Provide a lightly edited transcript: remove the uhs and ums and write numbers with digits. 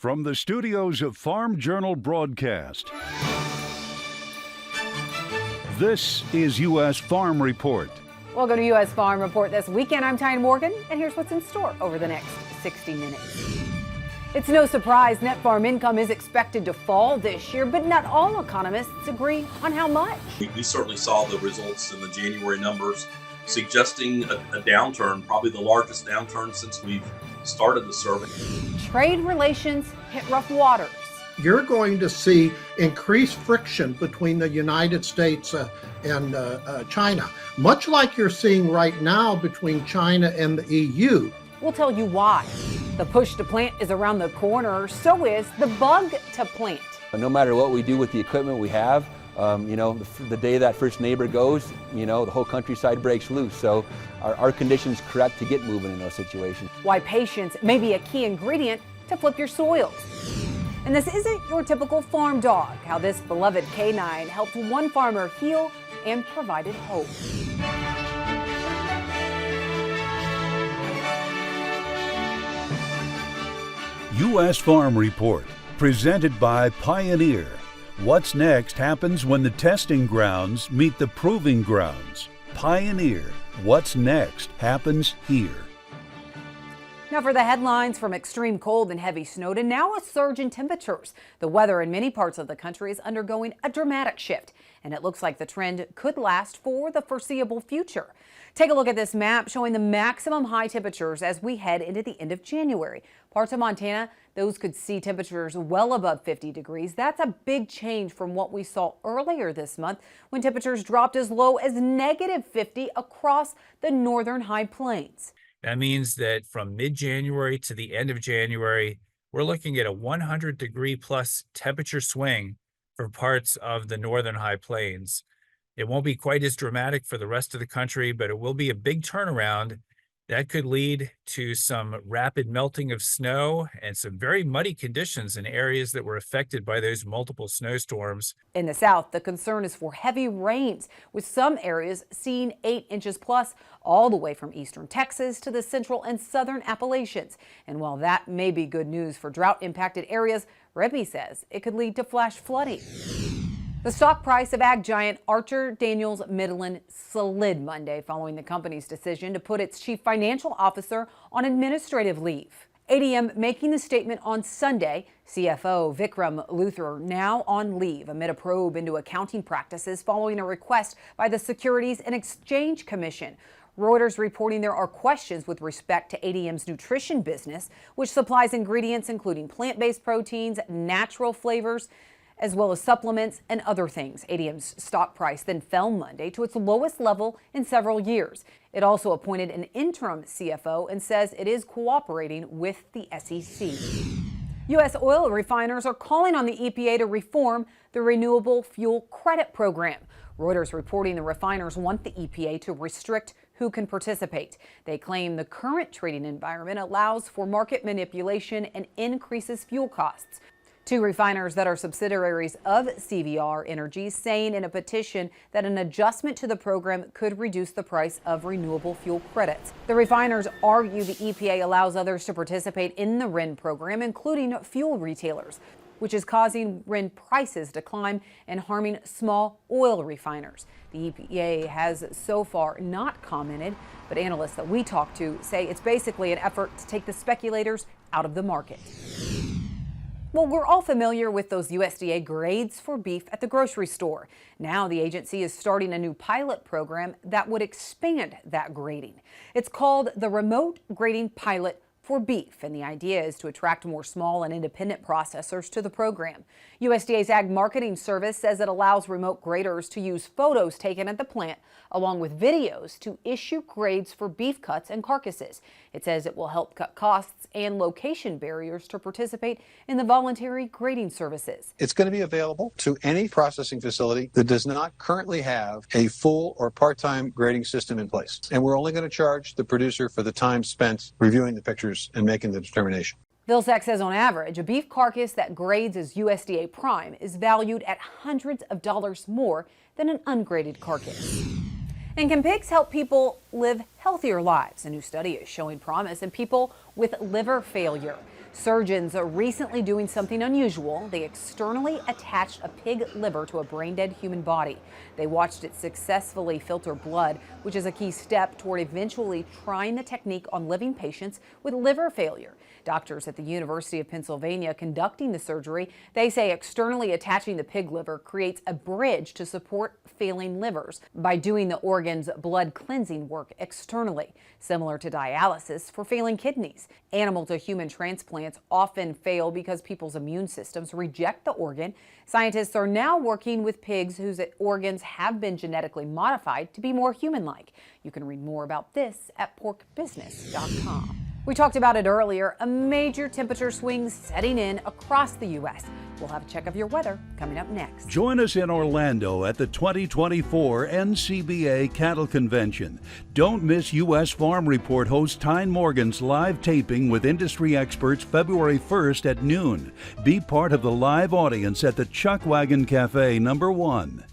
From the studios of Farm Journal Broadcast, this is U.S. Farm Report. Welcome to U.S. Farm Report this weekend. I'm Tyne Morgan, and here's what's in store over the next 60 minutes. It's no surprise net farm income is expected to fall this year, but not all economists agree on how much. We certainly saw the results in the January numbers suggesting a downturn, probably the largest downturn since we've started the survey. Trade relations hit rough waters. You're going to see increased friction between the United States and China, much like you're seeing right now between China and the EU. We'll tell you why. The push to plant is around the corner, so is the bug to plant. No matter what we do with the equipment we have, the day that first neighbor goes, the whole countryside breaks loose. So our conditions correct to get moving in those situations. Why patience may be a key ingredient to flip your soils. And this isn't your typical farm dog, how this beloved canine helped one farmer heal and provided hope. U.S. Farm Report, presented by Pioneer. What's next happens when the testing grounds meet the proving grounds. Pioneer, what's next happens here. Now for the headlines, from extreme cold and heavy snow to now a surge in temperatures. The weather in many parts of the country is undergoing a dramatic shift, and it looks like the trend could last for the foreseeable future. Take a look at this map showing the maximum high temperatures as we head into the end of January. Parts of Montana, those could see temperatures well above 50 degrees. That's a big change from what we saw earlier this month when temperatures dropped as low as negative 50 across the northern high plains. That means that from mid-January to the end of January, we're looking at a 100-degree plus temperature swing for parts of the northern high plains. It won't be quite as dramatic for the rest of the country, but it will be a big turnaround that could lead to some rapid melting of snow and some very muddy conditions in areas that were affected by those multiple snowstorms. In the south, the concern is for heavy rains, with some areas seeing 8 inches plus, all the way from eastern Texas to the central and southern Appalachians. And while that may be good news for drought-impacted areas, Rippey says it could lead to flash flooding. The stock price of ag giant Archer Daniels Midland slid Monday following the company's decision to put its chief financial officer on administrative leave. ADM making the statement on Sunday. CFO Vikram Luthra now on leave amid a probe into accounting practices following a request by the Securities and Exchange Commission. Reuters reporting there are questions with respect to ADM's nutrition business, which supplies ingredients including plant-based proteins, natural flavors, as well as supplements and other things. ADM's stock price then fell Monday to its lowest level in several years. It also appointed an interim CFO and says it is cooperating with the SEC. U.S. oil refiners are calling on the EPA to reform the Renewable Fuel Credit Program. Reuters reporting the refiners want the EPA to restrict who can participate. They claim the current trading environment allows for market manipulation and increases fuel costs. Two refiners that are subsidiaries of CVR Energy saying in a petition that an adjustment to the program could reduce the price of renewable fuel credits. The refiners argue the EPA allows others to participate in the RIN program, including fuel retailers, which is causing RIN prices to climb and harming small oil refiners. The EPA has so far not commented, but analysts that we talk to say it's basically an effort to take the speculators out of the market. Well, we're all familiar with those USDA grades for beef at the grocery store. Now the agency is starting a new pilot program that would expand that grading. It's called the Remote Grading Pilot for beef, and the idea is to attract more small and independent processors to the program. USDA's Ag Marketing Service says it allows remote graders to use photos taken at the plant along with videos to issue grades for beef cuts and carcasses. It says it will help cut costs and location barriers to participate in the voluntary grading services. It's going to be available to any processing facility that does not currently have a full or part-time grading system in place. And we're only going to charge the producer for the time spent reviewing the pictures and making the determination. Vilsack says on average, a beef carcass that grades as USDA prime is valued at hundreds of dollars more than an ungraded carcass. And can pigs help people live healthier lives? A new study is showing promise in people with liver failure. Surgeons are recently doing something unusual. They externally attached a pig liver to a brain-dead human body. They watched it successfully filter blood, which is a key step toward eventually trying the technique on living patients with liver failure. Doctors at the University of Pennsylvania conducting the surgery, they say externally attaching the pig liver creates a bridge to support failing livers by doing the organ's blood cleansing work externally, similar to dialysis for failing kidneys. Animal to human transplants often fail because people's immune systems reject the organ. Scientists are now working with pigs whose organs have been genetically modified to be more human-like. You can read more about this at porkbusiness.com. We talked about it earlier, a major temperature swing setting in across the U.S. We'll have a check of your weather coming up next. Join us in Orlando at the 2024 NCBA Cattle Convention. Don't miss U.S. Farm Report host Tyne Morgan's live taping with industry experts February 1st at noon. Be part of the live audience at the Chuck Wagon Cafe #1.